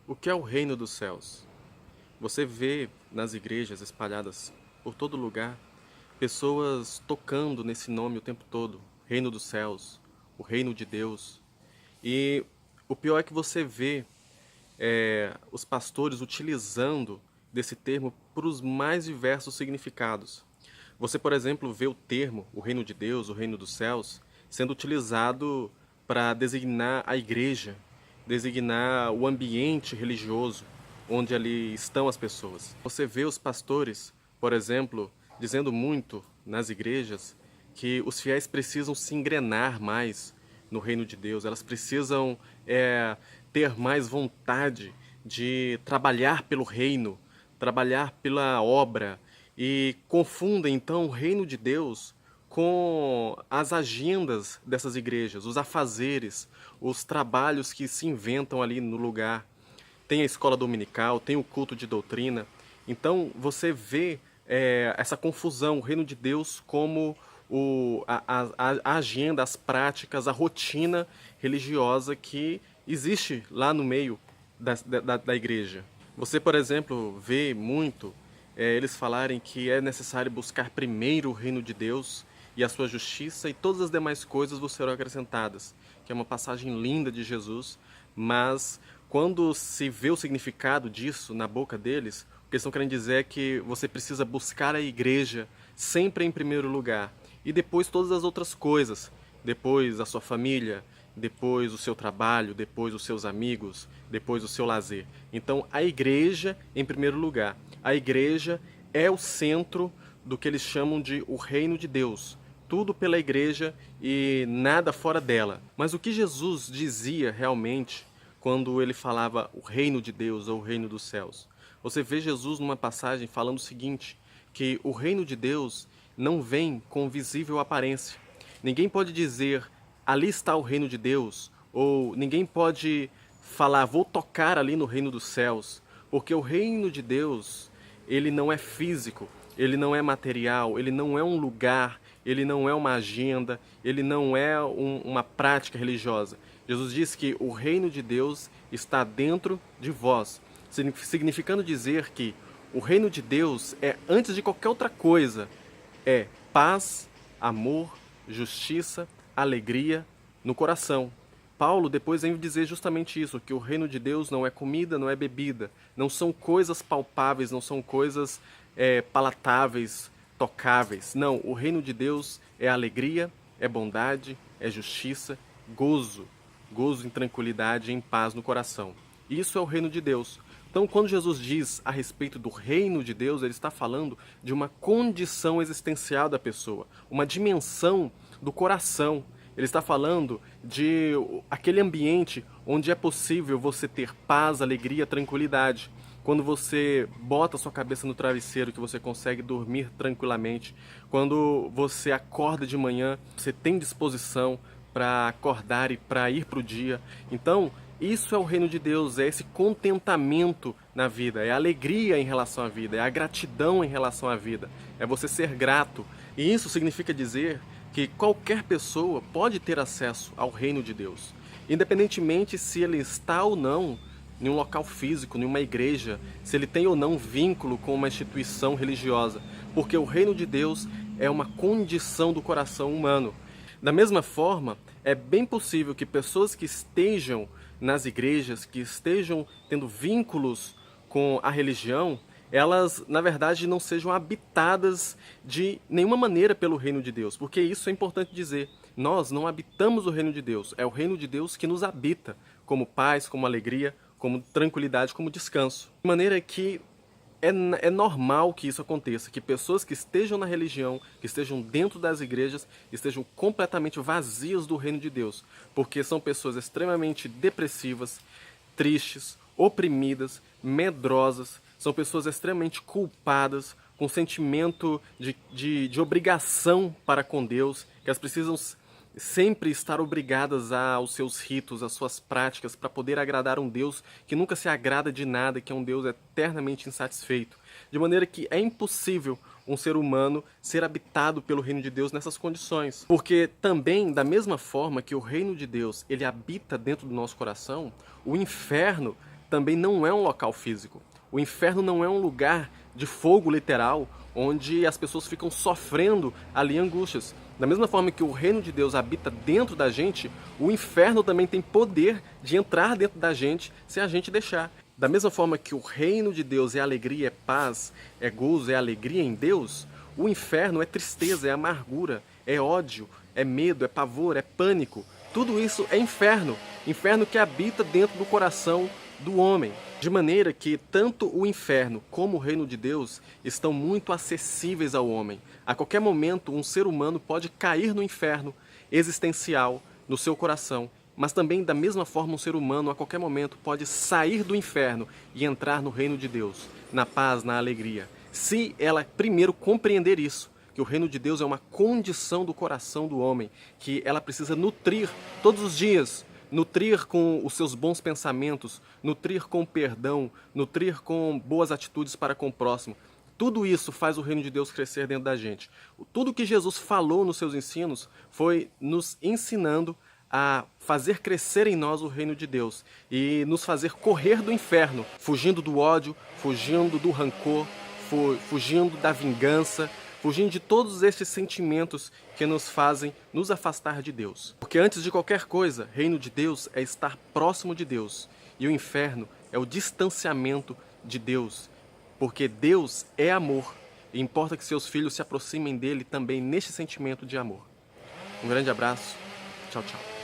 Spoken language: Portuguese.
O que é o reino dos céus? Você vê nas igrejas espalhadas por todo lugar pessoas tocando nesse nome o tempo todo, reino dos céus, o reino de Deus. E o pior é que você vê os pastores utilizando desse termo para os mais diversos significados. Você, por exemplo, vê o termo, o reino de Deus, o reino dos céus, sendo utilizado para designar a igreja, designar o ambiente religioso onde ali estão as pessoas. Você vê os pastores, por exemplo, dizendo muito nas igrejas que os fiéis precisam se engrenar mais no reino de Deus, elas precisam ter mais vontade de trabalhar pelo reino, trabalhar pela obra, e confundem então o reino de Deus com as agendas dessas igrejas, os afazeres, os trabalhos que se inventam ali no lugar. Tem a escola dominical, tem o culto de doutrina. Então você vê essa confusão, o reino de Deus como a agenda, as práticas, a rotina religiosa que existe lá no meio da igreja. Você, por exemplo, vê muito eles falarem que é necessário buscar primeiro o reino de Deus e a sua justiça, e todas as demais coisas vos serão acrescentadas, que é uma passagem linda de Jesus, mas quando se vê o significado disso na boca deles, o que eles estão querendo dizer é que você precisa buscar a igreja sempre em primeiro lugar, e depois todas as outras coisas, depois a sua família, depois o seu trabalho, depois os seus amigos, depois o seu lazer. Então, a igreja em primeiro lugar. A igreja é o centro do que eles chamam de o reino de Deus. Tudo pela igreja e nada fora dela. Mas o que Jesus dizia realmente quando ele falava o reino de Deus ou o reino dos céus? Você vê Jesus numa passagem falando o seguinte, que o reino de Deus não vem com visível aparência. Ninguém pode dizer, ali está o reino de Deus, ou ninguém pode falar, vou tocar ali no reino dos céus, porque o reino de Deus, ele não é físico, ele não é material, ele não é um lugar, ele não é uma agenda, ele não é uma prática religiosa. Jesus diz que o reino de Deus está dentro de vós, significando dizer que o reino de Deus é, antes de qualquer outra coisa, é paz, amor, justiça, alegria no coração. Paulo depois vem dizer justamente isso, que o reino de Deus não é comida, não é bebida, não são coisas palpáveis, não são coisas palatáveis, tocáveis. Não, o reino de Deus é alegria, é bondade, é justiça, gozo, gozo em tranquilidade e em paz no coração. Isso é o reino de Deus. Então, quando Jesus diz a respeito do reino de Deus, ele está falando de uma condição existencial da pessoa, uma dimensão do coração. Ele está falando de aquele ambiente onde é possível você ter paz, alegria, tranquilidade. Quando você bota sua cabeça no travesseiro, que você consegue dormir tranquilamente. Quando você acorda de manhã, você tem disposição para acordar e para ir para o dia. Então, isso é o reino de Deus, é esse contentamento na vida, é a alegria em relação à vida, é a gratidão em relação à vida, é você ser grato. E isso significa dizer que qualquer pessoa pode ter acesso ao reino de Deus, independentemente se ele está ou não em um local físico, em uma igreja, se ele tem ou não vínculo com uma instituição religiosa, porque o reino de Deus é uma condição do coração humano. Da mesma forma, é bem possível que pessoas que estejam nas igrejas, que estejam tendo vínculos com a religião, elas, na verdade, não sejam habitadas de nenhuma maneira pelo reino de Deus, porque isso é importante dizer. Nós não habitamos o reino de Deus, é o reino de Deus que nos habita, como paz, como alegria, como tranquilidade, como descanso. De maneira que é normal que isso aconteça, que pessoas que estejam na religião, que estejam dentro das igrejas, estejam completamente vazias do reino de Deus, porque são pessoas extremamente depressivas, tristes, oprimidas, medrosas, são pessoas extremamente culpadas, com sentimento de obrigação para com Deus, que elas precisam sempre estar obrigadas aos seus ritos, às suas práticas, para poder agradar um Deus que nunca se agrada de nada, que é um Deus eternamente insatisfeito. De maneira que é impossível um ser humano ser habitado pelo reino de Deus nessas condições. Porque também, da mesma forma que o reino de Deus ele habita dentro do nosso coração, o inferno também não é um local físico. O inferno não é um lugar de fogo literal, onde as pessoas ficam sofrendo ali angústias. Da mesma forma que o reino de Deus habita dentro da gente, o inferno também tem poder de entrar dentro da gente se a gente deixar. Da mesma forma que o reino de Deus é alegria, é paz, é gozo, é alegria em Deus, o inferno é tristeza, é amargura, é ódio, é medo, é pavor, é pânico. Tudo isso é inferno. Inferno que habita dentro do coração do homem. De maneira que tanto o inferno como o reino de Deus estão muito acessíveis ao homem. A qualquer momento, um ser humano pode cair no inferno existencial no seu coração. Mas também, da mesma forma, um ser humano, a qualquer momento, pode sair do inferno e entrar no reino de Deus, na paz, na alegria. Se ela primeiro compreender isso, que o reino de Deus é uma condição do coração do homem, que ela precisa nutrir todos os dias, nutrir com os seus bons pensamentos, nutrir com perdão, nutrir com boas atitudes para com o próximo. Tudo isso faz o reino de Deus crescer dentro da gente. Tudo que Jesus falou nos seus ensinos foi nos ensinando a fazer crescer em nós o reino de Deus e nos fazer correr do inferno, fugindo do ódio, fugindo do rancor, fugindo da vingança, fugindo de todos esses sentimentos que nos fazem nos afastar de Deus. Porque antes de qualquer coisa, reino de Deus é estar próximo de Deus e o inferno é o distanciamento de Deus, porque Deus é amor e importa que seus filhos se aproximem dele também neste sentimento de amor. Um grande abraço, tchau, tchau.